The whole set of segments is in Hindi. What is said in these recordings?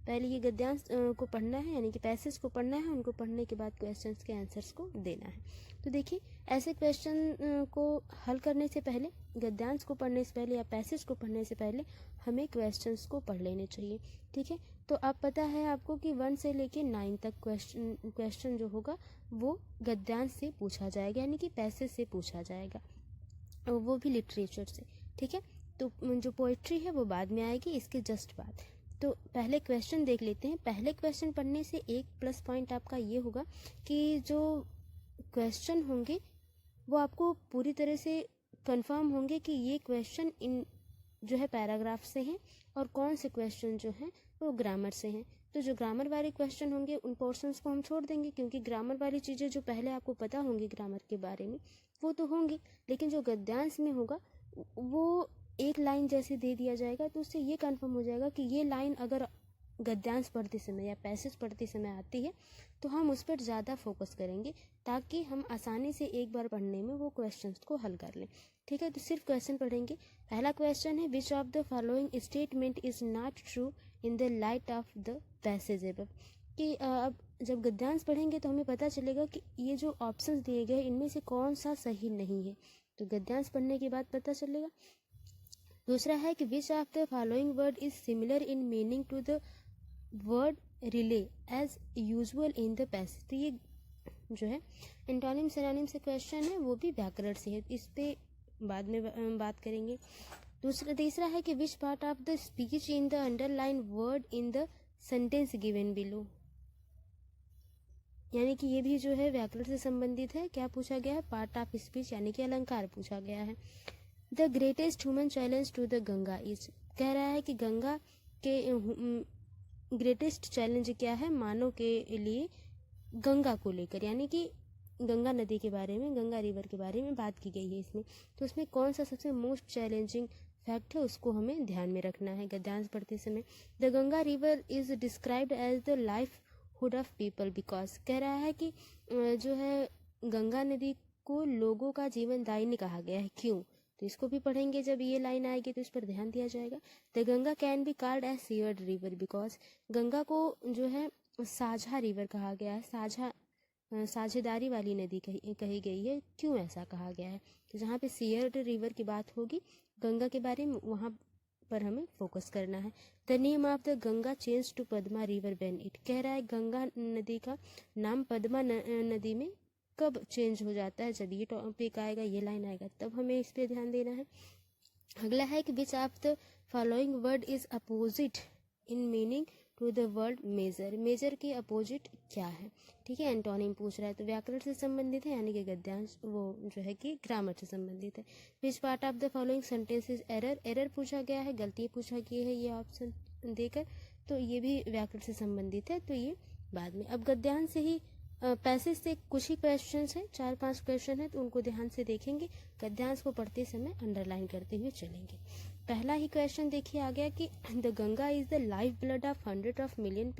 पहले ये गद्यांश को पढ़ना है, यानी कि पैसेज को पढ़ना है, उनको पढ़ने के बाद क्वेश्चंस के आंसर्स को देना है। तो देखिए ऐसे क्वेश्चन को हल करने से पहले, गद्यांश को पढ़ने से पहले या पैसेज को पढ़ने से पहले हमें क्वेश्चंस को पढ़ लेने चाहिए। ठीक है, तो अब पता है आपको कि 1 से लेके 9 तक क्वेश्चन जो होगा वो गद्यांश से पूछा जाएगा, यानी कि पैसेज से पूछा जाएगा, और वो भी लिटरेचर से। ठीक है, तो जो पोइट्री है वो बाद में आएगी, इसके जस्ट बाद। तो पहले क्वेश्चन देख लेते हैं। पहले क्वेश्चन पढ़ने से एक प्लस पॉइंट आपका ये होगा कि जो क्वेश्चन होंगे वो आपको पूरी तरह से कंफर्म होंगे कि ये क्वेश्चन इन जो है पैराग्राफ से हैं और कौन से क्वेश्चन जो हैं वो ग्रामर से हैं। तो जो ग्रामर वाले क्वेश्चन होंगे उन पोर्शंस को हम छोड़ देंगे, क्योंकि ग्रामर वाली चीज़ें जो पहले आपको पता होंगी ग्रामर के बारे में वो तो होंगी, लेकिन जो गद्यांश में होगा वो एक लाइन जैसे दे दिया जाएगा तो उससे ये कंफर्म हो जाएगा कि ये लाइन अगर गद्यांश पढ़ते समय या पैसेज पढ़ते समय आती है तो हम उस पर ज़्यादा फोकस करेंगे, ताकि हम आसानी से एक बार पढ़ने में वो क्वेश्चंस को हल कर लें। ठीक है, तो सिर्फ क्वेश्चन पढ़ेंगे। पहला क्वेश्चन है, which of the following statement is not true in the light of the passage above. कि अब जब गद्यांश पढ़ेंगे तो हमें पता चलेगा कि ये जो ऑप्शंस दिए गए इनमें से कौन सा सही नहीं है, तो गद्यांश पढ़ने के बाद पता चलेगा। दूसरा है कि which of the following word is similar in meaning to the word rely as usual in the passage. तो ये जो है एंटोनिम सिनोनिम से क्वेश्चन है, वो भी व्याकरण से है, इस पे बाद में बात करेंगे। तीसरा है कि विच part of the speech in the underline word in the sentence given below, यानी कि ये भी जो है व्याकरण से संबंधित है। क्या पूछा गया है? पार्ट ऑफ स्पीच यानी कि अलंकार पूछा गया है। The greatest human challenge to the Ganga is, कह रहा है कि गंगा के ग्रेटेस्ट चैलेंज क्या है मानव के लिए गंगा को लेकर, यानी कि गंगा नदी के बारे में, गंगा रिवर के बारे में बात की गई है इसमें। तो उसमें कौन सा सबसे मोस्ट चैलेंजिंग फैक्ट है उसको हमें ध्यान में रखना है गद्यांश पढ़ते समय। The Ganga river is described as the lifehood of people because, कह रहा है कि जो है गंगा नदी को लोगों का जीवन दायिनी कहा गया है, क्यों? तो इसको भी पढ़ेंगे, जब ये लाइन आएगी तो इस पर ध्यान दिया जाएगा। The Ganga can be called as shared river because, Ganga को जो है साझा रिवर कहा गया है, साझेदारी वाली नदी कही गई है, क्यों ऐसा कहा गया है? तो जहाँ पे शेयर्ड रिवर की बात होगी गंगा के बारे में, वहाँ पर हमें फोकस करना है। The name of the Ganga change to Padma river when it, कह रहा है गंगा नदी का नाम पद्मा नदी में कब चेंज हो जाता है, जब ये टॉपिक आएगा, ये लाइन आएगा, तब हमें इस पे ध्यान देना है। अगला है कि which of the following word is opposite in meaning to the word major, major के अपोजिट क्या है? ठीक है, एंटोनिम पूछ रहा है, तो व्याकरण से संबंधित है, यानी कि गद्यांश वो जो है कि ग्रामर से संबंधित है। विच part of the following sentence is error, error पूछा गया है, गलती पूछा गया है ये ऑप्शन देकर, तो ये भी व्याकरण से संबंधित है, तो ये बाद में। अब गद्यांश से ही पैसेज से कुछ ही क्वेश्चंस हैं, 4-5 क्वेश्चन हैं, तो उनको ध्यान से देखेंगे, गद्यांश को पढ़ते समय अंडरलाइन करते हुए चलेंगे। पहला ही क्वेश्चन देखिए आ गया कि the Ganga is the life blood of 100 of million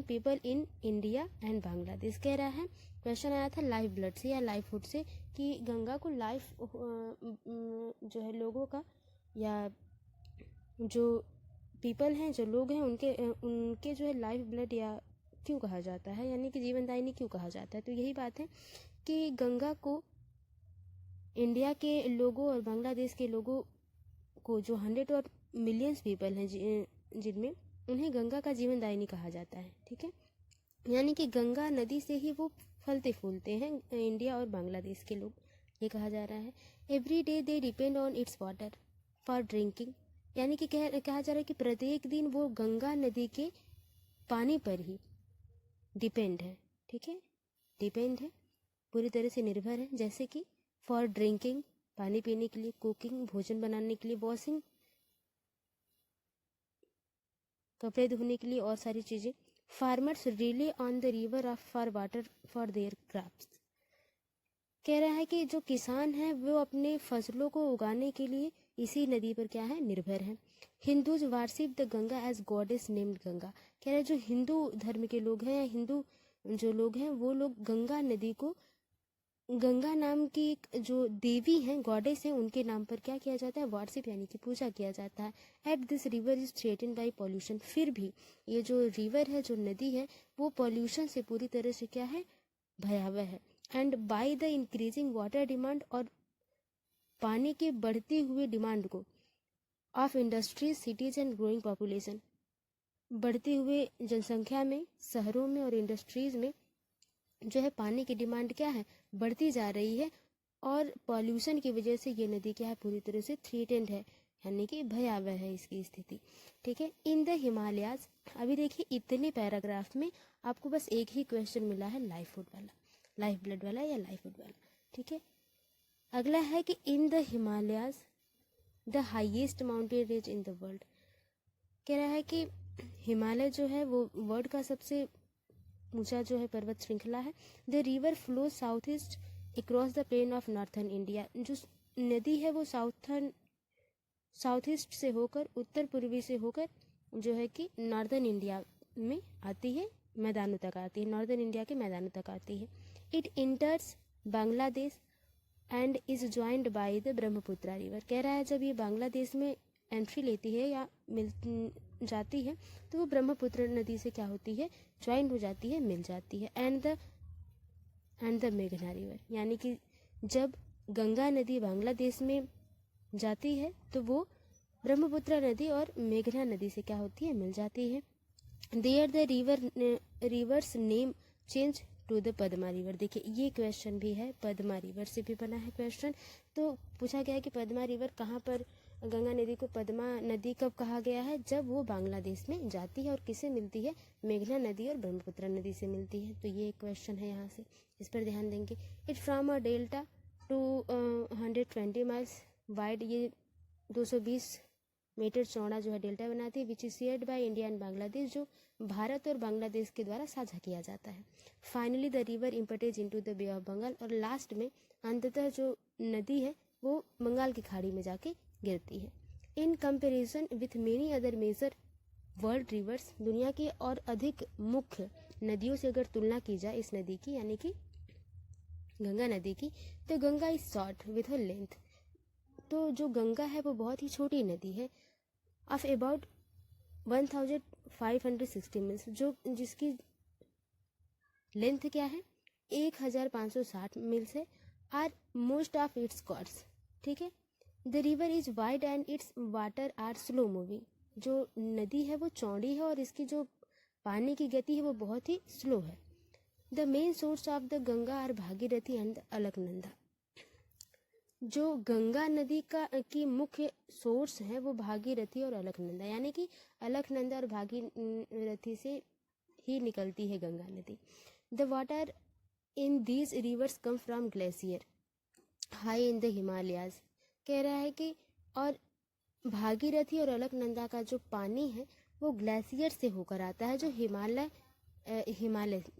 people in India and Bangladesh, कह रहा है क्वेश्चन आया था लाइफ ब्लड से या लाइफहुड से, कि गंगा को लाइफ जो है लोगों का, या जो पीपल हैं, जो लोग हैं, उनके जो है लाइफ ब्लड या क्यों कहा जाता है, यानी कि जीवनदायिनी क्यों कहा जाता है? तो यही बात है कि गंगा को इंडिया के लोगों और बांग्लादेश के लोगों को, जो 100 और मिलियंस पीपल हैं जिनमें, उन्हें गंगा का जीवनदायिनी कहा जाता है। ठीक है, यानी कि गंगा नदी से ही वो फलते फूलते हैं इंडिया और बांग्लादेश के लोग, ये कहा जा रहा है। Every day they depend on it's water for drinking, यानी कि कहा जा रहा है कि प्रत्येक दिन वो गंगा नदी के पानी पर ही डिपेंड है। ठीक है, डिपेंड है, पूरी तरह से निर्भर है। जैसे कि फॉर ड्रिंकिंग, पानी पीने के लिए, कुकिंग, भोजन बनाने के लिए, वॉशिंग, कपड़े धोने के लिए, और सारी चीज़ें। Farmers relay on the river of for water for their crops, कह रहा है कि जो किसान हैं वो अपने फसलों को उगाने के लिए इसी नदी पर क्या है, निर्भर है। Hindus worship the Ganga as goddess named Ganga, कह रहे हैं जो हिंदू धर्म के लोग हैं या हिंदू जो लोग हैं वो लोग गंगा नदी को गंगा नाम की एक जो देवी हैं, गॉडेस हैं, उनके नाम पर क्या किया जाता है, वर्शिप यानी कि पूजा किया जाता है। At this river is threaten by pollution, फिर भी ये जो रिवर है, जो नदी है, वो पॉल्यूशन से पूरी तरह से क्या है, भयावह है। And by the increasing water demand, और पानी के बढ़ते हुए डिमांड को, of industries, cities and growing population, बढ़ते हुए जनसंख्या में, शहरों में और इंडस्ट्रीज में जो है पानी की डिमांड क्या है, बढ़ती जा रही है। और पॉल्यूशन की वजह से ये नदी क्या है, पूरी तरह से थ्रेटेंड है, यानी कि भयावह है इसकी स्थिति। ठीक है। इन द हिमालयाज, अभी देखिए इतने पैराग्राफ में आपको बस एक ही क्वेश्चन मिला है, लाइफ फूड वाला, लाइफ ब्लड वाला या लाइफ फूड वाला। ठीक है। अगला है कि in the Himalayas the highest mountain range in the world, कह रहा है कि हिमालय जो है वो वर्ल्ड का सबसे ऊंचा जो है पर्वत श्रृंखला है। The river flow south east across the plain of northern India, जो नदी है वो साउथ ईस्ट से होकर, उत्तर पूर्वी से होकर जो है कि नॉर्दर्न इंडिया में आती है, मैदानों तक आती है, नॉर्दर्न इंडिया के मैदानों तक आती है। It इंटर्स Bangladesh and is joined by the Brahmaputra river, कह रहा है जब ये बांग्लादेश में एंट्री लेती है या मिल जाती है तो वो ब्रह्मपुत्र नदी से क्या होती है, ज्वाइंट हो जाती है, मिल जाती है। एंड द मेघना रिवर, यानी कि जब गंगा नदी बांग्लादेश में जाती है तो वो ब्रह्मपुत्र नदी और मेघना नदी से क्या होती है, मिल जाती है। There the rivers name change to the Padma river, देखिए ये क्वेश्चन भी है, पद्मा रिवर से भी बना है क्वेश्चन। तो पूछा गया है कि पद्मा रिवर कहाँ पर, गंगा नदी को पद्मा नदी कब कहा गया है, जब वो बांग्लादेश में जाती है और किससे मिलती है, मेघना नदी और ब्रह्मपुत्र नदी से मिलती है। तो ये एक क्वेश्चन है यहाँ से, इस पर ध्यान देंगे। It from a delta two 120 miles wide, ये 220 मीटर चौड़ा जो है डेल्टा बनाती है, which is shared by India and Bangladesh, जो भारत और बांग्लादेश के द्वारा साझा किया जाता है। Finally the river empties into the bay of Bengal, और लास्ट में अंततः जो नदी है वो बंगाल की खाड़ी में जाके गिरती है। In comparison with many other major world rivers, दुनिया की और अधिक मुख्य नदियों से अगर तुलना की जाए इस नदी की, यानी कि गंगा नदी की, तो Ganga is short with a length, तो जो गंगा है वो बहुत ही छोटी नदी है, ऑफ अबाउट 1560 मील्स, जो जिसकी लेंथ क्या है, 1560 मील्स है। Are most of its course, ठीक है। The river is wide and its water are slow moving, जो नदी है वो चौड़ी है और इसकी जो पानी की गति है वो बहुत ही स्लो है। The main source of the Ganga are Bhagirathi and Alaknanda, जो गंगा नदी की मुख्य सोर्स है वो भागीरथी और अलकनंदा, यानी कि अलकनंदा और भागीरथी से ही निकलती है गंगा नदी। The water in these rivers come from glacier high in the Himalayas, कह रहा है कि और भागीरथी और अलकनंदा का जो पानी है वो ग्लेशियर से होकर आता है, जो हिमालय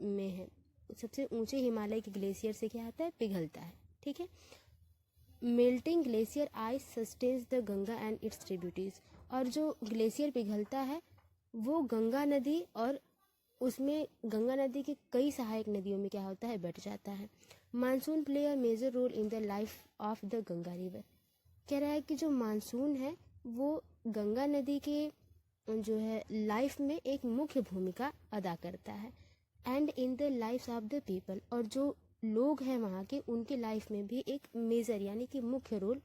में है, सबसे ऊंचे हिमालय के ग्लेशियर से क्या आता है, पिघलता है। ठीक है। Melting glacier ice sustains the Ganga and it's tributaries, और जो ग्लेशियर पिघलता है वो गंगा नदी और उसमें गंगा नदी के कई सहायक नदियों में क्या होता है, बैठ जाता है। Monsoon play a major role in the life of the Ganga river, कह रहा है कि जो मानसून है वो गंगा नदी के जो है लाइफ में एक मुख्य भूमिका अदा करता है। And in the life of the people, और जो लोग हैं वहाँ के, उनके लाइफ में भी एक मेजर यानी कि मुख्य रोल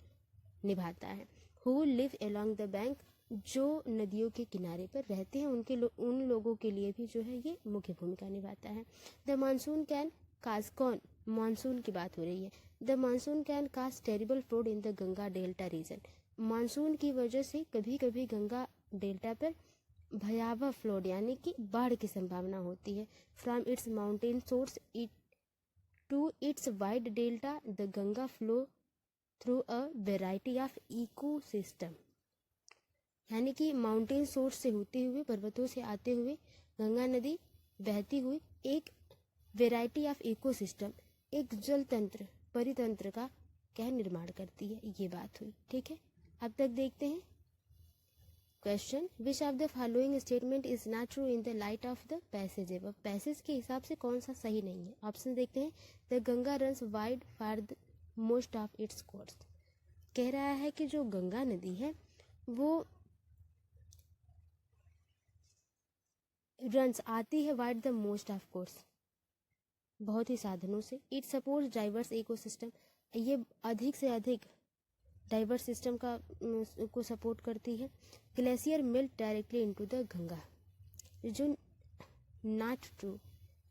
निभाता है। Who live along the bank, जो नदियों के किनारे पर रहते हैं उन लोगों के लिए भी जो है ये मुख्य भूमिका निभाता है। द मानसून कैन काज, कौन, मानसून की बात हो रही है। The monsoon can cause terrible flood in the Ganga delta region, monsoon की वजह से कभी कभी गंगा डेल्टा पर भयावह फ्लोड यानी कि बाढ़ की संभावना होती है। From its mountain source to its wide delta the Ganga flow through a variety of ecosystem, यानी कि माउंटेन सोर्स से होते हुए, पर्वतों से आते हुए गंगा नदी बहती हुई एक वेराइटी ऑफ इकोसिस्टम, एक जल तंत्र, परितंत्र का क्या निर्माण करती है, ये बात हुई। ठीक है। अब तक देखते हैं question, which of the following statement is not true in the light of the passage. अब पैसेज के हिसाब से कौन सा सही नहीं है। ऑप्शन देखते हैं। The Ganga runs wide for the most of its course. कह रहा है कि जो गंगा नदी है वो रन्स आती है wide the most of course, बहुत ही साधनों से। इट सपोर्ट्स डाइवर्स इकोसिस्टम, ये अधिक से अधिक डाइवर्स सिस्टम का को सपोर्ट करती है। Glacier melt directly into the Ganga, जो नॉट ट्रू,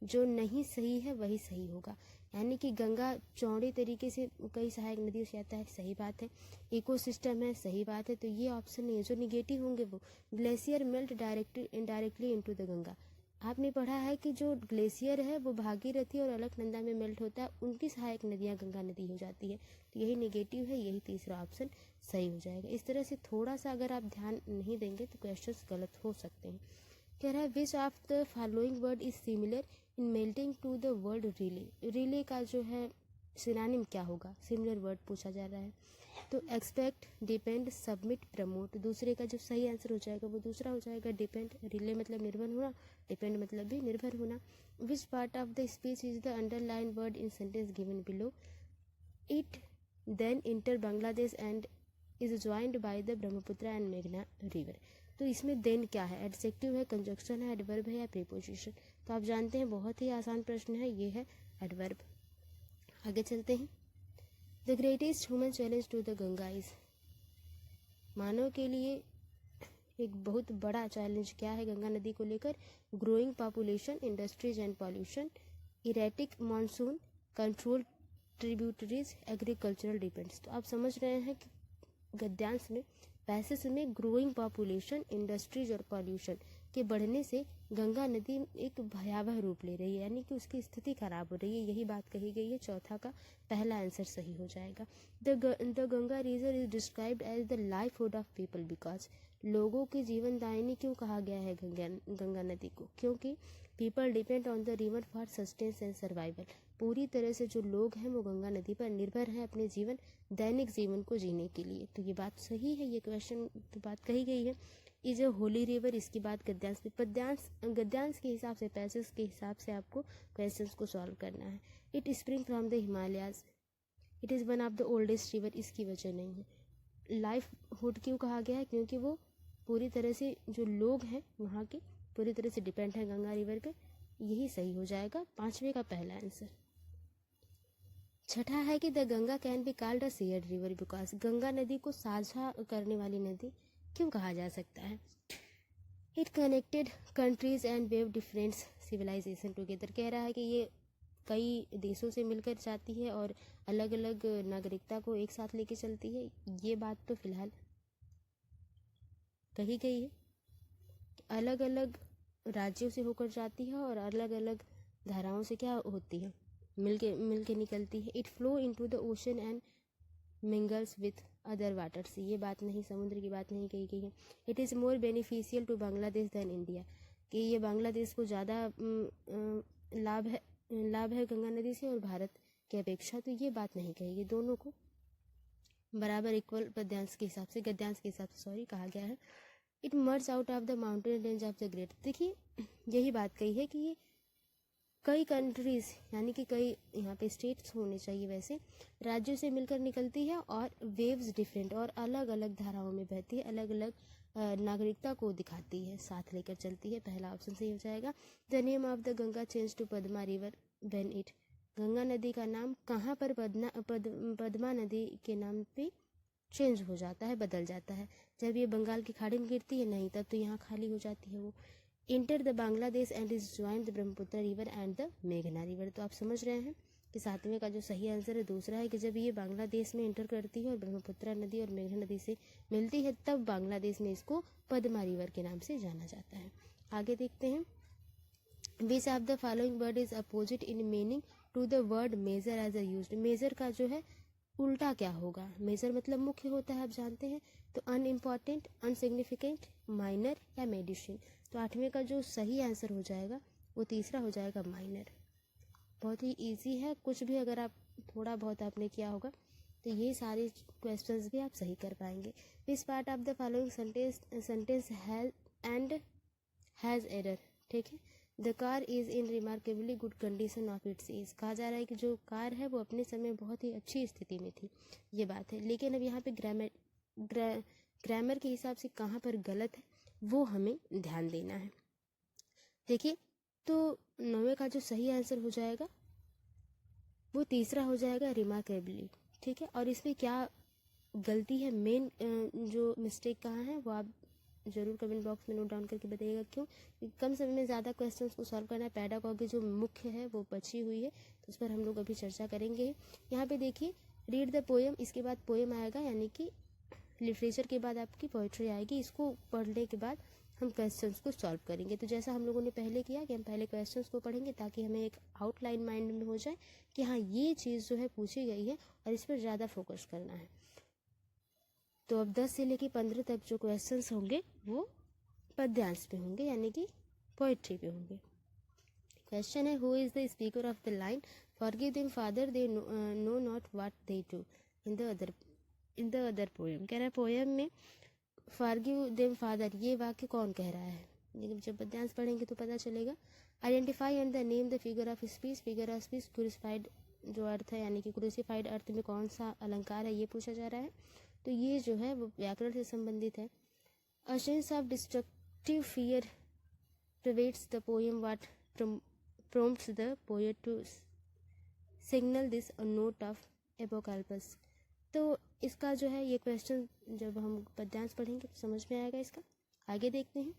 जो नहीं सही है वही सही होगा। यानी कि गंगा चौड़ी तरीके से कई सहायक नदियों से आता है, सही बात है। इकोसिस्टम है, सही बात है। तो ये ऑप्शन नहीं है। जो निगेटिव होंगे वो glacier melt directly into the Ganga. आपने पढ़ा है कि जो ग्लेशियर है वो भागीरथी और अलकनंदा में मेल्ट होता है, उनकी सहायक नदियाँ गंगा नदी हो जाती है। तो यही नेगेटिव है, यही तीसरा ऑप्शन सही हो जाएगा। इस तरह से थोड़ा सा अगर आप ध्यान नहीं देंगे तो क्वेश्चंस गलत हो सकते हैं। कह रहा है which of the following word is similar in मेल्टिंग to the word rely. Rely का जो है सिनोनिम क्या होगा, सिमिलर वर्ड पूछा जा रहा है। तो एक्सपेक्ट, डिपेंड, सबमिट, प्रमोट। दूसरे का जो सही आंसर हो जाएगा वो दूसरा हो जाएगा, डिपेंड। रिले मतलब निर्भर होना, डिपेंड मतलब भी निर्भर होना। Which part of the speech is the underline word in sentence given below. It then enter Bangladesh and is joined by the Brahmaputra and मेघना रिवर। तो इसमें देन क्या है, एडजेक्टिव है, कंजक्शन है, एडवर्ब है या प्रीपोजिशन। तो आप जानते हैं बहुत ही आसान प्रश्न है, ये है एडवर्ब। आगे चलते हैं। The greatest human challenge to the Ganga is, मानव के लिए एक बहुत बड़ा चैलेंज क्या है गंगा नदी को लेकर। Growing population, industries and pollution, erratic monsoon, control tributaries, agricultural depends. तो आप समझ रहे हैं कि गद्यांश में पैसेज में ग्रोइंग पॉपुलेशन, इंडस्ट्रीज और पॉल्यूशन के बढ़ने से गंगा नदी एक भयावह रूप ले रही है, यानी कि उसकी स्थिति खराब हो रही है, यही बात कही गई है। चौथा का पहला आंसर सही हो जाएगा। The Ganga river is described as the lifehood of people because, लोगों की जीवनदायिनी क्यों कहा गया है गंगा नदी को, क्योंकि people depend on the river for sustains and survival. पूरी तरह से जो लोग हैं वो गंगा नदी पर निर्भर हैं अपने जीवन, दैनिक जीवन को जीने के लिए। तो ये बात सही है, ये क्वेश्चन तो बात कही गई है। इज अ होली रिवर, इसकी बात गद्यांश में, गद्यांश के हिसाब से, पैसेज के हिसाब से आपको क्वेश्चंस को सॉल्व करना है। It spring from the Himalayas, it is one of the oldest river, इसकी वजह नहीं है। लाइफहुड क्यों कहा गया है, क्योंकि वो पूरी तरह से जो लोग हैं वहाँ के पूरी तरह से डिपेंड है गंगा रिवर पे, यही सही हो जाएगा। पांचवे का पहला आंसर। छठा है कि the Ganga can be called a shared river because, Ganga नदी को साझा करने वाली नदी क्यों कहा जा सकता है। It connected countries and wave different civilisation together. कह रहा है कि ये कई देशों से मिलकर जाती है और अलग अलग नागरिकता को एक साथ लेके चलती है। ये बात तो फिलहाल कही गई है, अलग अलग राज्यों से होकर जाती है और अलग अलग धाराओं से क्या होती है, मिलके निकलती है। It flow into the ocean and mingles with other waters, ये बात नहीं, समुद्र की बात नहीं कही गई है। It is more beneficial to Bangladesh than India, कि ये बांग्लादेश को ज़्यादा लाभ है गंगा नदी से और भारत की अपेक्षा। तो ये बात नहीं कही गई, दोनों को बराबर इक्वल गद्यांश के हिसाब से कहा गया है। It merge out of the mountain range of the great. देखिए यही बात कही है कि ये कई कंट्रीज यानी कि कई यहाँ पे स्टेट्स होने चाहिए, वैसे राज्यों से मिलकर निकलती है और वेव्स डिफरेंट और अलग अलग धाराओं में बहती है, अलग अलग नागरिकता को दिखाती है, साथ लेकर चलती है। पहला ऑप्शन सही हो जाएगा। The name of the Ganga change to Padma river when it, Ganga नदी का नाम कहाँ पर पद्मा नदी के नाम पे चेंज हो जाता है, बदल जाता है, जब ये बंगाल की खाड़ी में गिरती है, नहीं तब तो यहाँ खाली हो जाती है वो। Enter the Bangladesh and is join the Brahmaputra river and the मेघना रिवर। तो आप समझ रहे हैं कि सातवें का जो सही आंसर है दूसरा है, कि जब ये बांग्लादेश में इंटर करती है और ब्रह्मपुत्र नदी और मेघना नदी से मिलती है तब बांग्लादेश में इसको पद्मा रिवर के नाम से जाना जाता है। आगे देखते हैं। Which of the following word is opposite in meaning to the word major as a used. Major का जो है उल्टा क्या होगा, मेजर मतलब मुख्य होता है, आप जानते हैं। तो अनइम्पॉर्टेंट, अनसिग्निफिकेंट, माइनर या मेडिसिन। तो आठवें का जो सही आंसर हो जाएगा वो तीसरा हो जाएगा, माइनर। बहुत ही इजी है, कुछ भी अगर आप थोड़ा बहुत आपने किया होगा तो ये सारे क्वेश्चंस भी आप सही कर पाएंगे। Which part of the following sentence has error, ठीक है। The car is in remarkably good condition of its age, कहा जा रहा है कि जो कार है वो अपने समय बहुत ही अच्छी स्थिति में थी, ये बात है। लेकिन अब यहाँ पे ग्रामर के हिसाब से कहाँ पर गलत है वो हमें ध्यान देना है। देखिए, तो 9वें का जो सही आंसर हो जाएगा वो तीसरा हो जाएगा, रिमार्केबली, ठीक है। और इसमें क्या गलती है, मेन जो मिस्टेक कहाँ है वो आप जरूर कमेंट बॉक्स में नोट डाउन करके बताइएगा। क्यों? कम समय में ज़्यादा क्वेश्चंस को सॉल्व करना है। पैडागॉजी जो मुख्य है वो बची हुई है, तो उस पर हम लोग अभी चर्चा करेंगे। यहाँ पे देखिए, रीड द पोएम, इसके बाद पोएम आएगा, यानी कि लिटरेचर के बाद आपकी पोइट्री आएगी। इसको पढ़ने के बाद हम क्वेश्चंस को सॉल्व करेंगे। तो जैसा हम लोगों ने पहले किया कि हम पहले क्वेश्चंस को पढ़ेंगे ताकि हमें एक आउटलाइन माइंड में हो जाए कि हाँ ये चीज़ जो है पूछी गई है और इस पर ज़्यादा फोकस करना है। तो अब 10 से लेकर 15 तक जो क्वेश्चंस होंगे वो पद्यांश पे होंगे, यानी कि पोइट्री पे होंगे। क्वेश्चन है, who is the speaker of the line forgive them father they know not what they do in the other poem. कह रहा है पोएम में फॉरगिव देम फादर, ये वाक्य कौन कह रहा है, लेकिन जब पद्यांश पढ़ेंगे तो पता चलेगा। Identify and the name the figure of speech, figure of speech crucified जो अर्थ है, यानी कि क्रूसिफाइड अर्थ में कौन सा अलंकार है ये पूछा जा रहा है। तो ये जो है वो व्याकरण से संबंधित है। अ sense of destructive fear pervades the poem, what prompts the poet to signal this a note of apocalypse। तो इसका जो है ये क्वेश्चन जब हम पद्यांश पढ़ेंगे तो समझ में आएगा इसका। आगे देखते हैं,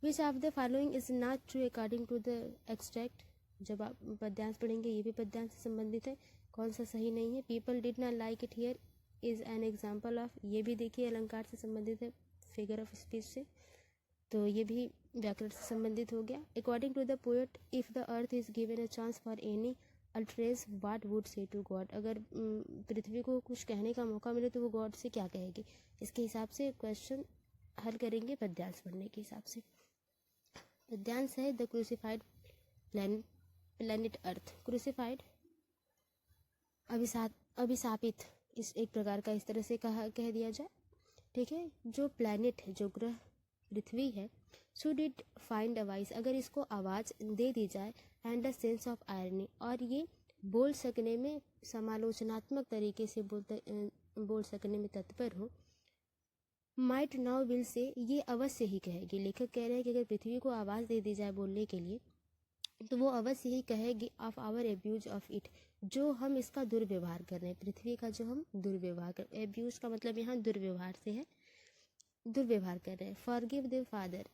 which of the following is not true according to the extract. जब आप पद्यांश पढ़ेंगे ये भी पद्यांश से संबंधित है, कौन सा सही नहीं है। People did not like it here is an example of, ये भी देखिए अलंकार से संबंधित है, फिगर ऑफ स्पीच से, तो ये भी व्याकरण से संबंधित हो गया। According to the poet, if the earth is given a chance for any utterance what would say to God, अगर पृथ्वी को कुछ कहने का मौका मिले तो वो गॉड से क्या कहेगी। इसके हिसाब से क्वेश्चन हल करेंगे पद्यांश पढ़ने के हिसाब से। पद्यांश है, the crucified planet earth. Crucified अभिशापित, इस एक प्रकार का इस तरह से कह दिया जाए, ठीक है। जो प्लैनेट है, जो ग्रह पृथ्वी है, should it find a voice, अगर इसको आवाज़ दे दी जाए, and a sense of irony, और ये बोल सकने में समालोचनात्मक तरीके से बोल सकने में तत्पर हो। माइट नाउ विल से, ये अवश्य ही कहेगी। लेखक कह रहे हैं कि अगर पृथ्वी को आवाज़ दे दी जाए बोलने के लिए तो वो अवश्य ही कहेगी of our abuse of it, जो हम इसका दुर्व्यवहार कर रहे हैं, पृथ्वी का जो हम दुर्व्यवहार कर, एब्यूज का मतलब यहाँ दुर्व्यवहार से है, दुर्व्यवहार कर रहे हैं। फॉरगिव देम फादर,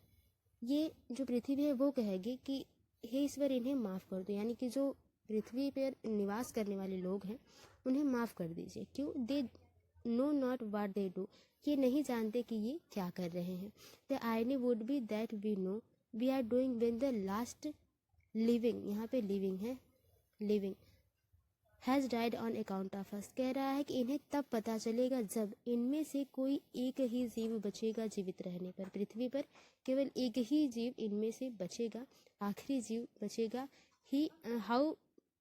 ये जो पृथ्वी है वो कहेगी कि हे ईश्वर इन्हें माफ़ कर दो, यानी कि जो पृथ्वी पर निवास करने वाले लोग हैं उन्हें माफ़ कर दीजिए। क्यों? They know not what they do, ये नहीं जानते कि ये क्या कर रहे हैं। The irony would be that we know we are doing when the last living, यहाँ पे लिविंग है, living has died on account of us, कह रहा है कि इन्हें तब पता चलेगा जब इनमें से कोई एक ही जीव बचेगा जीवित रहने पर। पृथ्वी पर केवल एक ही जीव इनमें से बचेगा, आखिरी जीव बचेगा। He how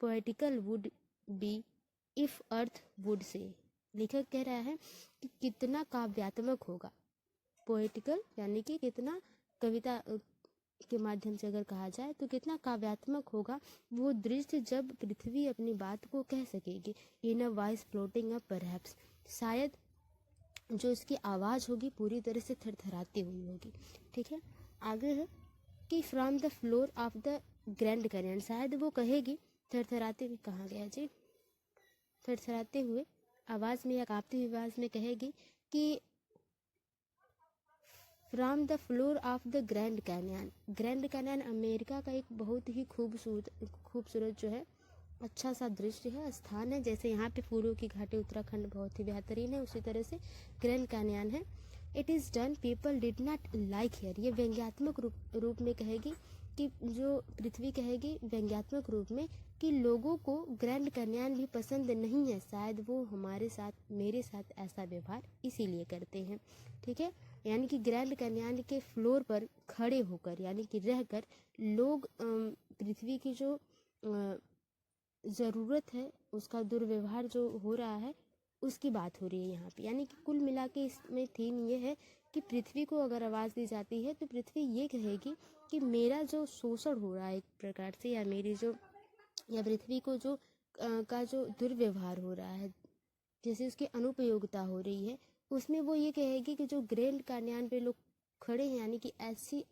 poetical would be if earth would say, लेखक कह रहा है कि कितना काव्यात्मक होगा, पोएटिकल यानी कि कितना कविता के माध्यम से अगर कहा जाए तो कितना काव्यात्मक होगा वो दृश्य जब पृथ्वी अपनी बात को कह सकेगी। In a voice floating up perhaps, शायद जो इसकी आवाज़ होगी पूरी तरह से थरथराती हुई होगी, ठीक है। आगे है कि from the floor of the grand canyon, शायद वो कहेगी थरथराते हुए, कहाँ गया जी, थरथराते हुए आवाज़ में या कांपती हुई आवाज़ में कहेगी कि from the floor of the grand canyon. Grand canyon America का एक बहुत ही खूबसूरत जो है अच्छा सा दृश्य है, स्थान है। जैसे यहाँ पे फूलों की घाटी उत्तराखंड बहुत ही बेहतरीन है, उसी तरह से ग्रैंड कैनियन है। It is done people did not like here, ये व्यंग्यात्मक रूप में कहेगी कि जो पृथ्वी कहेगी व्यंग्यात्मक रूप में कि लोगों को ग्रैंड कैनियन भी पसंद नहीं है, शायद वो हमारे साथ मेरे साथ ऐसा व्यवहार इसीलिए करते हैं, ठीक है। यानी कि ग्रैंड कैनियन के फ्लोर पर खड़े होकर यानी कि रहकर लोग पृथ्वी की जो ज़रूरत है उसका दुर्व्यवहार जो हो रहा है उसकी बात हो रही है यहाँ पे। यानी कि कुल मिला के इसमें थीम ये है कि पृथ्वी को अगर आवाज़ दी जाती है तो पृथ्वी ये कहेगी कि मेरा जो शोषण हो रहा है एक प्रकार से, या मेरी जो, या पृथ्वी को जो का जो दुर्व्यवहार हो रहा है, जैसे उसकी अनुपयोगिता हो रही है, उसमें वो ये कहेगी कि जो ग्रैंड कैन्यन पे लोग खड़े हैं, यानी कि ऐसी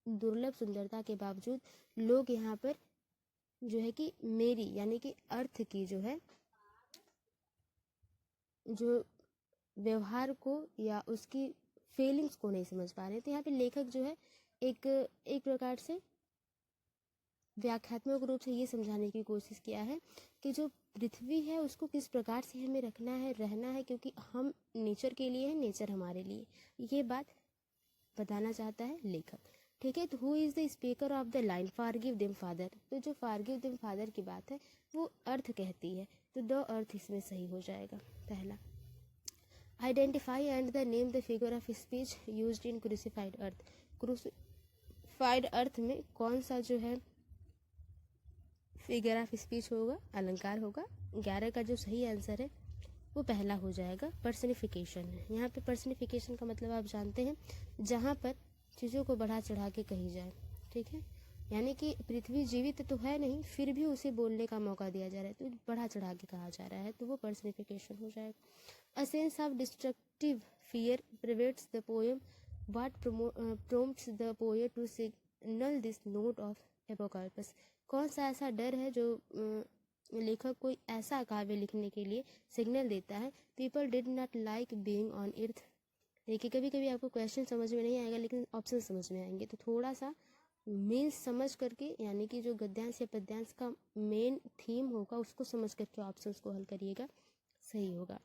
दुर्लभ सुंदरता के बावजूद लोग यहाँ पर जो है कि मेरी, यानी कि अर्थ की जो है जो व्यवहार को या उसकी फीलिंग्स को नहीं समझ पा रहे। तो यहाँ पे लेखक जो है एक प्रकार से व्याख्यात्मक रूप से ये समझाने की कोशिश किया है कि जो पृथ्वी है उसको किस प्रकार से हमें रखना है, रहना है, क्योंकि हम नेचर के लिए हैं, नेचर हमारे लिए, ये बात बताना चाहता है लेखक। ठीक है, तो who is the speaker of the line forgive them father, तो जो फॉरगिव देम फादर की बात है वो अर्थ कहती है, तो द अर्थ इसमें सही हो जाएगा पहला। Identify and the name the figure of speech used in crucified earth, crucified earth में कौन सा जो है फिगर ऑफ स्पीच होगा, अलंकार होगा। 11 का जो सही आंसर है वो पहला हो जाएगा, पर्सनिफिकेशन है। यहाँ पे पर्सनिफिकेशन का मतलब आप जानते हैं, जहाँ पर चीज़ों को बढ़ा चढ़ा के कही जाए। ठीक है, यानी कि पृथ्वी जीवित तो है नहीं, फिर भी उसे बोलने का मौका दिया जा रहा है, तो बढ़ा चढ़ा के कहा जा रहा है, तो वो पर्सनिफिकेशन हो जाएगा। A sense of destructive fear pervades the poem what prompts the poet to signal this note of apocalypse, कौन सा ऐसा डर है जो लेखक को ऐसा काव्य लिखने के लिए सिग्नल देता है। People did not like being on earth. देखिए, कभी कभी आपको क्वेश्चन समझ में नहीं आएगा लेकिन ऑप्शन समझ में आएंगे, तो थोड़ा सा मीन्स समझ करके, यानी कि जो गद्यांश या पद्यांश का मेन थीम होगा उसको समझ करके ऑप्शंस को हल करिएगा, सही होगा।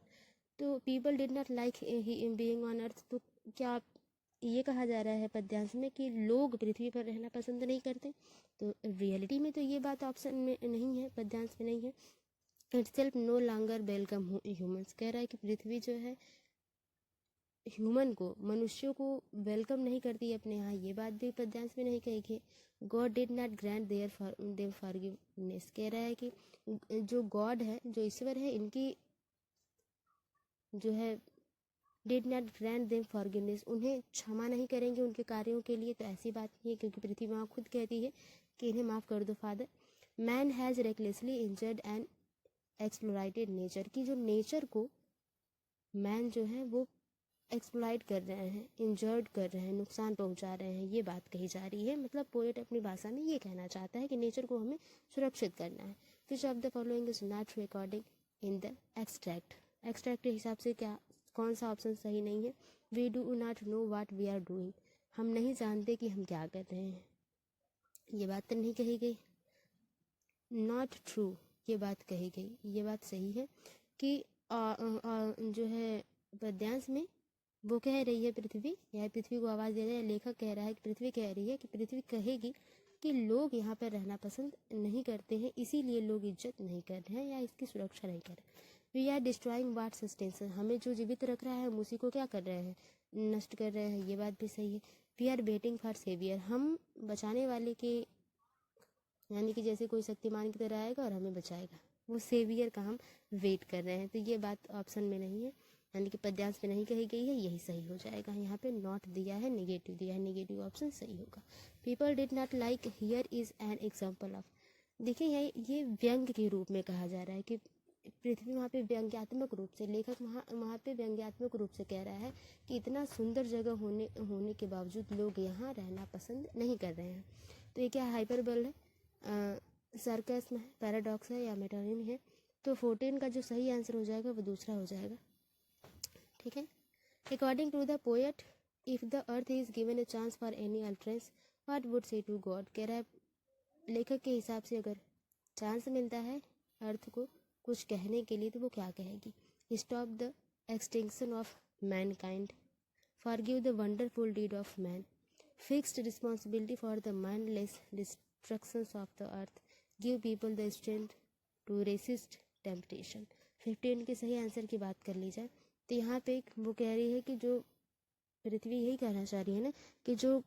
तो people did not like being on earth, तो क्या ये कहा जा रहा है पद्यांश में कि लोग पृथ्वी पर रहना पसंद नहीं करते, तो रियलिटी में तो ये बात ऑप्शन में नहीं है, पद्यांश में नहीं है। Itself no longer welcome humans, कह रहा है कि पृथ्वी जो है ह्यूमन को, मनुष्यों को वेलकम नहीं करती अपने यहाँ, ये बात भी पद्यांश में नहीं कही गई। God did not grant them forgiveness, कह रहा है कि जो गॉड है, जो ईश्वर है, इनकी जो है did not grant them forgiveness, उन्हें क्षमा नहीं करेंगे उनके कार्यों के लिए, तो ऐसी बात नहीं है, क्योंकि पृथ्वी माँ खुद कहती है कि इन्हें माफ़ कर दो father. Man has recklessly injured and exploited nature, की जो नेचर को मैन जो है वो एक्सप्लॉइट कर रहे हैं, इंजर्ड कर रहे हैं, नुकसान पहुंचा रहे हैं, ये बात कही जा रही है। मतलब पोएट अपनी भाषा में ये कहना चाहता है कि नेचर को हमें सुरक्षित करना है। Which of the following is not recording in the extract, extract के हिसाब से क्या, कौन सा ऑप्शन सही नहीं है। We do not know what we are doing, हम नहीं जानते कि हम क्या कर रहे हैं, ये बात तो नहीं कही गई। नॉट ट्रू, ये बात कही गई, ये बात सही है कि जो है पद्यांश में वो कह रही है पृथ्वी, या पृथ्वी को आवाज़ दे रहा है, लेखक कह रहा है कि पृथ्वी कह रही है कि पृथ्वी कहेगी कि लोग यहाँ पर रहना पसंद नहीं करते हैं, इसीलिए लोग इज्जत नहीं कर रहे हैं या इसकी सुरक्षा नहीं कर रहे। We are destroying what sustains, हमें जो जीवित रख रहा है हम उसी को क्या कर रहे हैं, नष्ट कर रहे हैं, ये बात भी सही है। We are waiting for saviour, हम बचाने वाले के, यानी कि जैसे कोई शक्तिमान की तरह आएगा और हमें बचाएगा, वो सेवियर का हम वेट कर रहे हैं, तो ये बात ऑप्शन में नहीं है, यानी कि पद्यांश में नहीं कही गई है, यही सही हो जाएगा। यहाँ पे नॉट दिया है, नेगेटिव दिया है, नेगेटिव ऑप्शन सही होगा। People did not like, here is an example of, देखिए ये व्यंग के रूप में कहा जा रहा है कि पृथ्वी वहाँ पे व्यंग्यात्मक रूप से, लेखक वहाँ पे व्यंग्यात्मक रूप से कह रहा है कि इतना सुंदर जगह होने के बावजूद लोग यहाँ रहना पसंद नहीं कर रहे हैं। तो ये क्या हाइपरबल है, सरकस में है, पैराडॉक्स है, या मेटानिम है। तो 14 का जो सही आंसर हो जाएगा वो दूसरा हो जाएगा। ठीक है, according to the poet if the earth is given a chance for any utterance what would say to God, कह रहा है लेखक के हिसाब से अगर चांस मिलता है अर्थ को कुछ कहने के लिए तो वो क्या कहेगी। Stop the extinction of mankind, forgive the wonderful deed of man, fixed responsibility for the mindless destructions of the earth, give people the strength to resist temptation. 15 के सही आंसर की बात कर ली जाए तो यहाँ पे वो कह रही है कि जो पृथ्वी यही कहना चाह रही है ना कि जो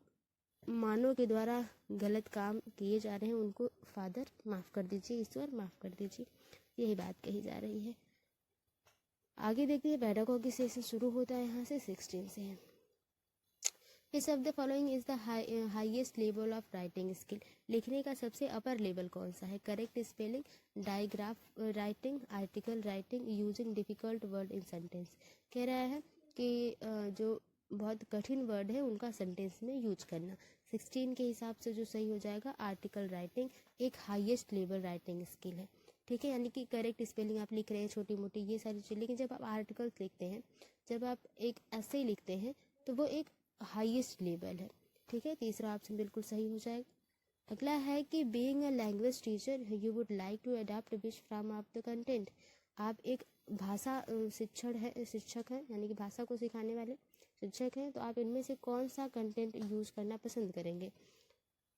मानव के द्वारा गलत काम किए जा रहे हैं उनको फादर माफ़ कर दीजिए, ईश्वर माफ़ कर दीजिए, यही बात कही जा रही है। आगे देखते हैं पेडागॉजी सेशन शुरू होता है यहाँ से 16 से है। Which of the following is the highest level of writing skill? लिखने का सबसे अपर लेवल कौन सा है? Correct spelling, digraph writing, article writing, using difficult word in sentence. कह रहा है कि जो बहुत कठिन वर्ड है उनका सेंटेंस में यूज करना। 16 के हिसाब से जो सही हो जाएगा आर्टिकल राइटिंग एक हाईएस्ट लेवल राइटिंग स्किल है। ठीक है, यानी कि करेक्ट स्पेलिंग आप लिख रहे हैं छोटी मोटी ये सारी चीज़, लेकिन जब आप आर्टिकल्स लिखते हैं, जब आप एक ऐसे लिखते हैं तो वो एक हाईएस्ट लेवल है। ठीक है, तीसरा ऑप्शन बिल्कुल सही हो जाएगा। अगला है कि being a language teacher you would like to adopt which from of the content. आप एक भाषा शिक्षक हैं, यानी कि भाषा को सिखाने वाले शिक्षक हैं, तो आप इनमें से कौन सा कंटेंट यूज करना पसंद करेंगे?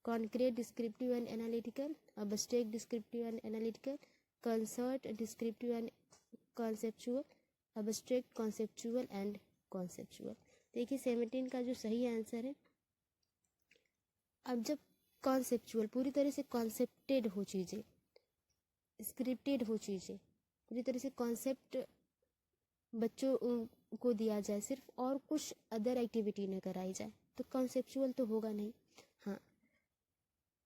Concrete descriptive and analytical, abstract descriptive and analytical, concert descriptive and conceptual, abstract conceptual and conceptual. देखिए 17 का जो सही आंसर है, अब जब कॉन्सेप्चुअल पूरी तरह से कॉन्सेप्टेड हो चीज़ें, स्क्रिप्टेड हो चीज़ें, पूरी तरह से कॉन्सेप्ट बच्चों को दिया जाए सिर्फ और कुछ अदर एक्टिविटी न कराई जाए तो कॉन्सेप्चुअल तो होगा नहीं। हाँ,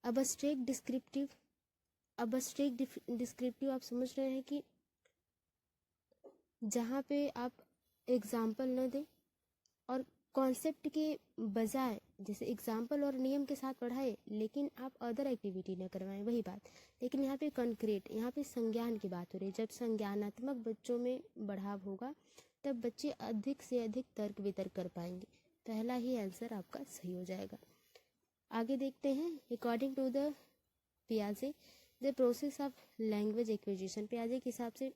अब्स्ट्रैक्ट डिस्क्रिप्टिव आप समझ रहे हैं कि जहाँ पे आप एग्जाम्पल न दें और कॉन्सेप्ट के बजाय जैसे एग्जाम्पल और नियम के साथ पढ़ाए लेकिन आप अदर एक्टिविटी न करवाएं, वही बात। लेकिन यहाँ पे कॉन्क्रीट, यहाँ पे संज्ञान की बात हो रही है। जब संज्ञानात्मक बच्चों में बढ़ाव होगा तब बच्चे अधिक से अधिक तर्क वितर्क कर पाएंगे। पहला ही आंसर आपका सही हो जाएगा। आगे देखते हैं, अकॉर्डिंग टू द पियाजे the process of language acquisition. पियाजे के हिसाब से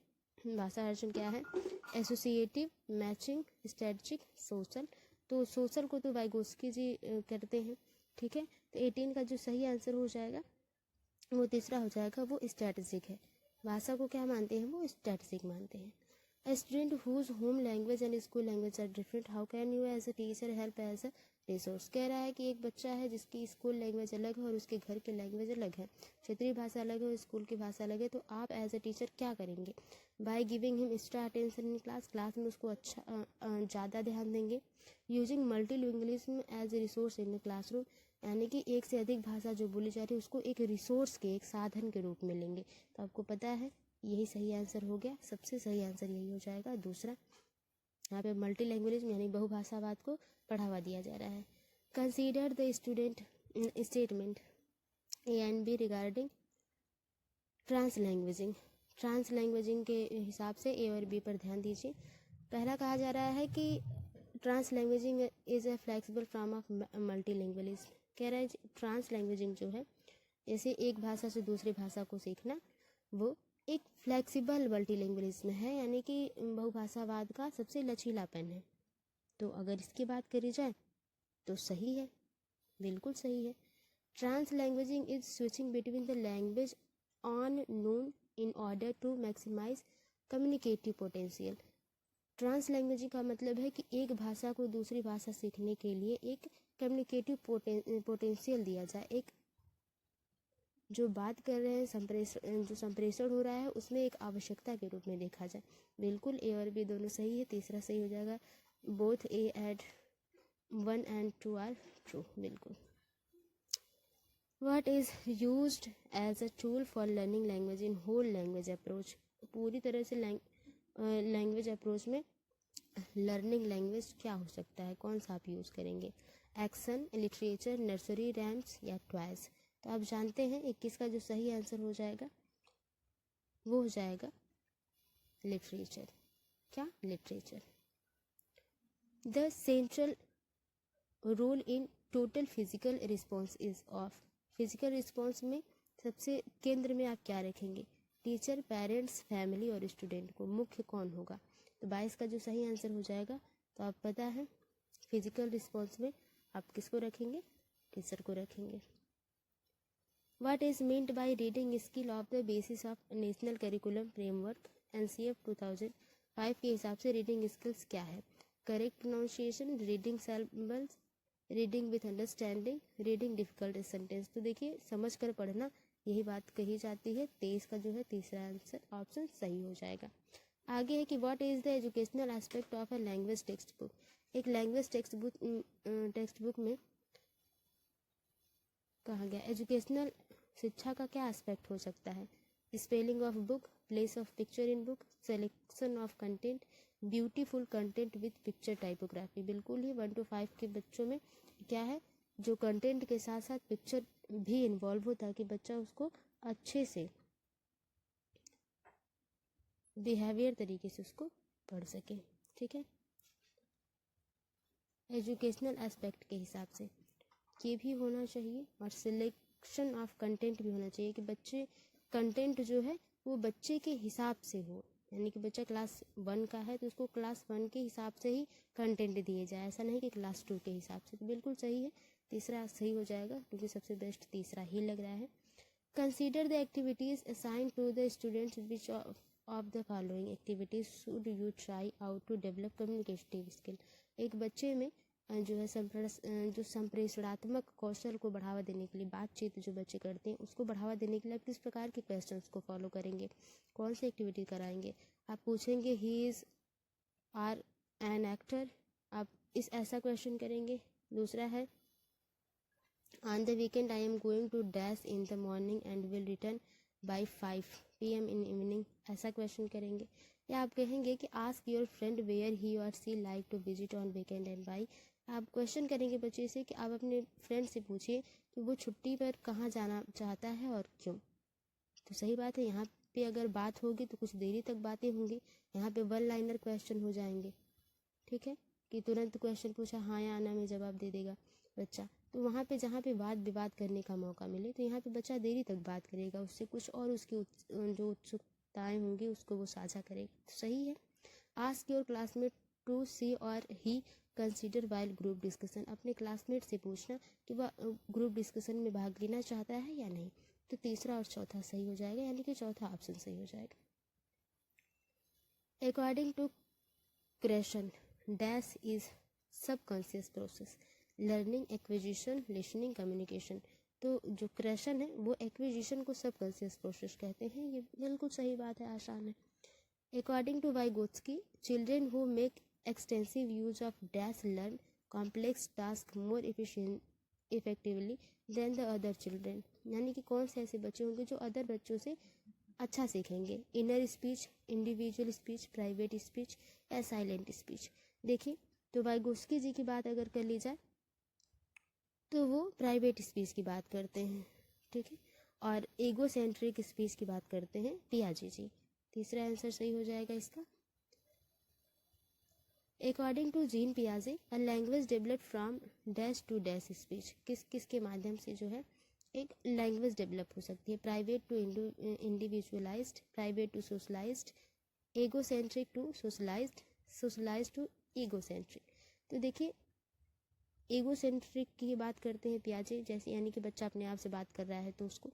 भाषा अर्जन क्या है? Associative, matching, strategic, social. तो सोशल को तो वाइगोस्की जी करते हैं। ठीक है, तो 18 का जो सही आंसर हो जाएगा वो तीसरा हो जाएगा, वो स्ट्रेटजिक है। भाषा को क्या मानते हैं? वो स्ट्रेटजिक मानते हैं। A student whose home language and school language are different, how can you as a teacher help as a resource? कह रहा है कि एक बच्चा है जिसकी स्कूल लैंग्वेज अलग है और उसके घर की लैंग्वेज अलग है, क्षेत्रीय भाषा अलग है और स्कूल की भाषा अलग है, तो आप एज अ टीचर क्या करेंगे? By giving him extra attention in class में उसको अच्छा ज़्यादा ध्यान देंगे। Using multilingualism as a resource in classroom, यानी कि एक से अधिक भाषा जो बोली जा रही है उसको एक रिसोर्स के, एक साधन के रूप में लेंगे। तो आपको पता है यही सही आंसर हो गया, सबसे सही आंसर यही हो जाएगा दूसरा। यहाँ पे मल्टी लैंग्वेज यानी बहुभाषावाद को बढ़ावा दिया जा रहा है। Consider the student statement A and B regarding translanguaging. Translanguaging के हिसाब से ए और बी पर ध्यान दीजिए। पहला कहा जा रहा है कि translanguaging is a flexible form of multilingualism. कह रहा है ट्रांसलैंग्वेजिंग जो है, जैसे एक भाषा से दूसरी भाषा को सीखना, वो एक फ्लेक्सिबल मल्टीलिंगुअलिज्म है, यानी कि बहुभाषावाद का सबसे लचीलापन है। तो अगर इसकी बात करी जाए तो सही है, बिल्कुल सही है। Translanguaging is switching between the language on known in order to maximise communicative potential. Translanguaging का मतलब है कि एक भाषा को दूसरी भाषा सीखने के लिए एक कम्युनिकेटिव पोटेंशियल दिया जाए, एक जो बात कर रहे हैं जो संप्रेषण हो रहा है उसमें एक आवश्यकता के रूप में देखा जाए। बिल्कुल ए और बी दोनों सही है, तीसरा सही हो जाएगा। Both A and 1 and 2 are true, बिल्कुल। What is used as a tool for learning language in whole language approach. पूरी तरह से लैंग्वेज अप्रोच में लर्निंग लैंग्वेज क्या हो सकता है, कौन सा आप यूज़ करेंगे? एक्शन, लिटरेचर, नर्सरी रैम्स या टॉयज। तो आप जानते हैं 21 का जो सही आंसर हो जाएगा वो हो जाएगा लिटरेचर। क्या? Literature. The central role in total physical response is of. Physical response में सबसे केंद्र में आप क्या रखेंगे? टीचर, पेरेंट्स, फैमिली और स्टूडेंट को मुख्य कौन होगा? तो 22 का जो सही आंसर हो जाएगा, तो आप पता है फिजिकल रिस्पॉन्स में आप किसको रखेंगे? टीचर को रखेंगे। What is meant by reading skill of the basis of National Curriculum Framework NCF 2005 के हिसाब से रीडिंग स्किल्स क्या है? Correct pronunciation, reading syllables, reading with understanding, reading difficult sentence. तो देखिए समझ कर पढ़ना, यही बात कही जाती है। 23 का जो है तीसरा आंसर ऑप्शन सही हो जाएगा। आगे है कि what is the educational aspect of a language text book. एक लैंग्वेज टेक्स्ट बुक में कहा गया एजुकेशनल शिक्षा का क्या एस्पेक्ट हो सकता है। Spelling of book, place of picture in book, selection of content, beautiful content with picture typography. बिल्कुल ही 1 to 5 के बच्चों में क्या है, जो कंटेंट के साथ साथ पिक्चर भी इन्वॉल्व हो ताकि बच्चा उसको अच्छे से बिहेवियर तरीके से उसको पढ़ सके। ठीक है, एजुकेशनल एस्पेक्ट के हिसाब से ये भी होना चाहिए और सिलेक्शन ऑफ कंटेंट भी होना चाहिए कि बच्चे कंटेंट जो है वो बच्चे के हिसाब से हो, यानी कि बच्चा क्लास 1 का है तो उसको क्लास 1 के हिसाब से ही कंटेंट दिए जाए, ऐसा नहीं कि क्लास 2 के हिसाब से। तो बिल्कुल सही है, तीसरा सही हो जाएगा क्योंकि सबसे बेस्ट तीसरा ही लग रहा है। Consider the activities assign to the students which of the following activities should you try out to develop communicative skill. एक बच्चे में जो है जो संप्रेषणात्मक कौशल को बढ़ावा देने के लिए, बातचीत जो बच्चे करते हैं उसको बढ़ावा देने के लिए आप किस प्रकार के क्वेश्चंस को फॉलो करेंगे, कौन सी एक्टिविटी कराएंगे। आप पूछेंगे he is are an actor, आप इस ऐसा क्वेश्चन करेंगे। दूसरा है on the weekend I am going to dash in the morning and will return by 5 PM in evening, ऐसा क्वेश्चन करेंगे। या आप कहेंगे कि ask your friend where he or she like to visit on weekend and by. आप क्वेश्चन करेंगे बच्चे से कि आप अपने फ्रेंड से पूछिए कि वो छुट्टी पर कहाँ जाना चाहता है और क्यों। तो सही बात है, यहाँ पे अगर बात होगी तो कुछ देरी तक बातें होंगी, यहाँ पे 1 लाइनर क्वेश्चन हो जाएंगे। ठीक है, कि तुरंत क्वेश्चन पूछा हाँ या ना में जवाब दे देगा बच्चा। तो वहाँ पे जहाँ पे वाद विवाद करने का मौका मिले तो यहाँ पे बच्चा देरी तक बात करेगा, उससे कुछ और उसकी जो उत्सुकताएं होंगी उसको वो साझा करेगा। तो सही है। आस्क योर क्लासमेट टू सी और ही कंसीडर वाइल ग्रुप डिस्कशन, अपने क्लासमेट से पूछना कि वह ग्रुप डिस्कशन में भाग लेना चाहता है या नहीं। तो तीसरा और चौथा सही हो जाएगा, यानी कि चौथा ऑप्शन सही हो जाएगा। According to Krashen dash is subconscious process, learning, acquisition, listening, communication. तो जो क्रेशन है वो एक्विजिशन को सबकॉन्शियस प्रोसेस कहते हैं, ये बिल्कुल सही बात है, आसान है। According to Vygotsky children who make extensive use of dash learn complex task more effectively than the other children, यानी कि कौन से ऐसे बच्चे होंगे जो अदर बच्चों से अच्छा सीखेंगे। Inner speech, individual speech, private speech या साइलेंट स्पीच। देखिए, तो वाइगोत्स्की जी की बात अगर कर ली जाए तो वो प्राइवेट स्पीच की बात करते हैं। ठीक है, और ईगोसेंट्रिक स्पीच की बात करते हैं पियाजे जी। तीसरा आंसर सही हो जाएगा इसका। अकॉर्डिंग टू जीन पियाजे a language developed from dash to dash speech, किस के माध्यम से जो है एक लैंग्वेज डेवलप हो सकती है। Private to individualised, private to socialised, egocentric to socialised, socialised to egocentric. तो देखिए, ईगोसेंट्रिक की बात करते हैं पियाजे, जैसे यानी कि बच्चा अपने आप से बात कर रहा है तो उसको।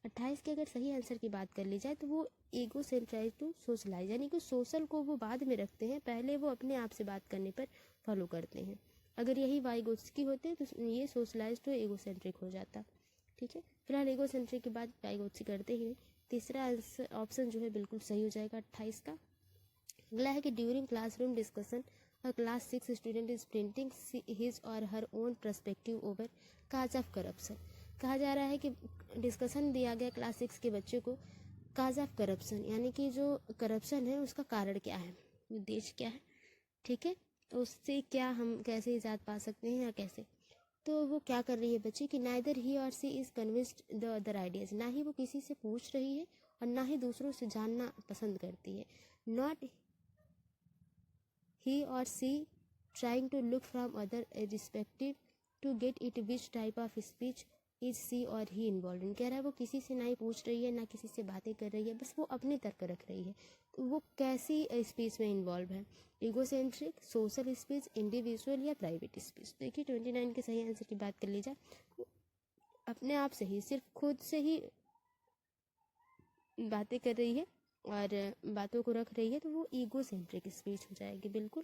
28 के अगर सही आंसर की बात कर ली जाए तो वो ईगोसेंट्राइज टू सोशलाइज, यानी कि सोशल को वो बाद में रखते हैं, पहले वो अपने आप से बात करने पर फॉलो करते हैं। अगर यही वाइगोत्स्की होते तो ये सोशलाइज टू ईगोसेंट्रिक हो जाता। ठीक है, फिलहाल ईगोसेंट्रिक की बात वाइगोत्स्की करते ही। तीसरा आंसर ऑप्शन जो है बिल्कुल सही हो जाएगा 28 का। अगला है कि during classroom discussion a class 6 student is printing his or her own perspective over cause of corruption। कहा जा रहा है कि डिस्कशन दिया गया क्लास 6 के बच्चे को काज ऑफ करप्शन, यानी कि जो करप्शन है उसका कारण क्या है, उद्देश्य क्या है। ठीक है, तो उससे क्या हम कैसे इजाद पा सकते हैं या कैसे। तो वो क्या कर रही है बच्ची कि neither he or she is convinced the other ideas, ना ही वो किसी से पूछ रही है और ना ही दूसरों से जानना पसंद करती है। Not he or she trying to look from other perspective to get it which type of speech is she or he involved in। कह रहा है वो किसी से ना ही पूछ रही है ना किसी से बातें कर रही है, बस वो अपने तर्क रख रही है। तो वो कैसी स्पीच में इन्वॉल्व है, ईगोसेंट्रिक, सोशल स्पीच, इंडिविजुअल या प्राइवेट स्पीच। देखिए 29 के सही आंसर की बात कर ली जाए, अपने आप से ही सिर्फ खुद से ही बातें कर रही है और बातों को रख रही है, तो वो ईगोसेंट्रिक स्पीच हो जाएगी। बिल्कुल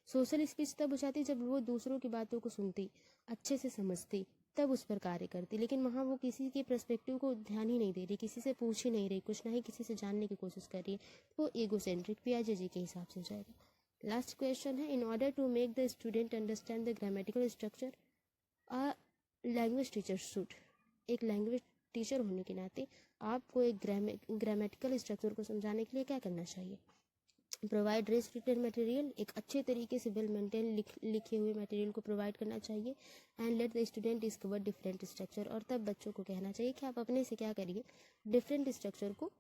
सोशल स्पीच तब हो जाती जब वो दूसरों की बातों को सुनती, अच्छे से समझती तब उस पर कार्य करती, लेकिन वहाँ वो किसी के पर्सपेक्टिव को ध्यान ही नहीं दे रही, किसी से पूछ ही नहीं रही, कुछ ना ही किसी से जानने की कोशिश कर रही है, वो ईगोसेंट्रिक पियाजे के हिसाब से जाएगा। लास्ट क्वेश्चन है, in order to make the student understand the grammatical structure a language teacher should, एक लैंग्वेज टीचर होने के नाते आपको एक ग्रामेटिकल स्ट्रक्चर को समझाने के लिए क्या करना चाहिए? प्रोवाइड रिच रिटन मटेरियल, एक अच्छे तरीके से वेल मेंटेन लिखे हुए मटेरियल को प्रोवाइड करना चाहिए। And let the student discover different structure, और तब बच्चों को कहना चाहिए कि आप अपने से क्या करिए, डिफरेंट स्ट्रक्चर को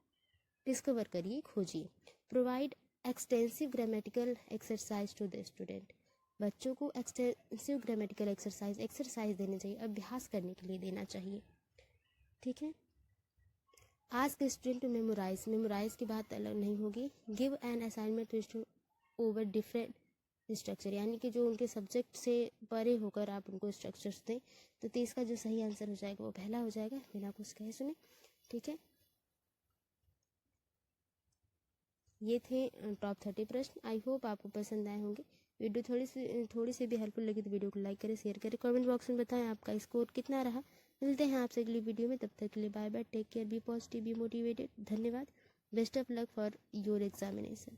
डिस्कवर करिए, खोजिए। Provide extensive grammatical exercise to the student, बच्चों को एक्सटेंसिव ग्रामेटिकल एक्सरसाइज देनी चाहिए, अभ्यास करने के लिए देना चाहिए। ठीक है। आस्क स्टूडेंट टू मेमोराइज की बात अलग नहीं होगी। Give an assignment to student over different structure, यानी कि जो उनके सब्जेक्ट से परे होकर आप उनको स्ट्रक्चर्स दें। तो 30 का जो सही आंसर हो जाएगा वो पहला हो जाएगा, बिना कुछ कहे सुने। ठीक है, ये थे टॉप 30 प्रश्न। आई होप आपको पसंद आए होंगे। वीडियो थोड़ी सी भी हेल्पफुल लगी तो वीडियो को लाइक करें, शेयर करें, कमेंट बॉक्स में बताएं आपका स्कोर कितना रहा। मिलते हैं आपसे अगली वीडियो में, तब तक के लिए bye bye, take care, be positive, be motivated. धन्यवाद। Best of luck for your examination.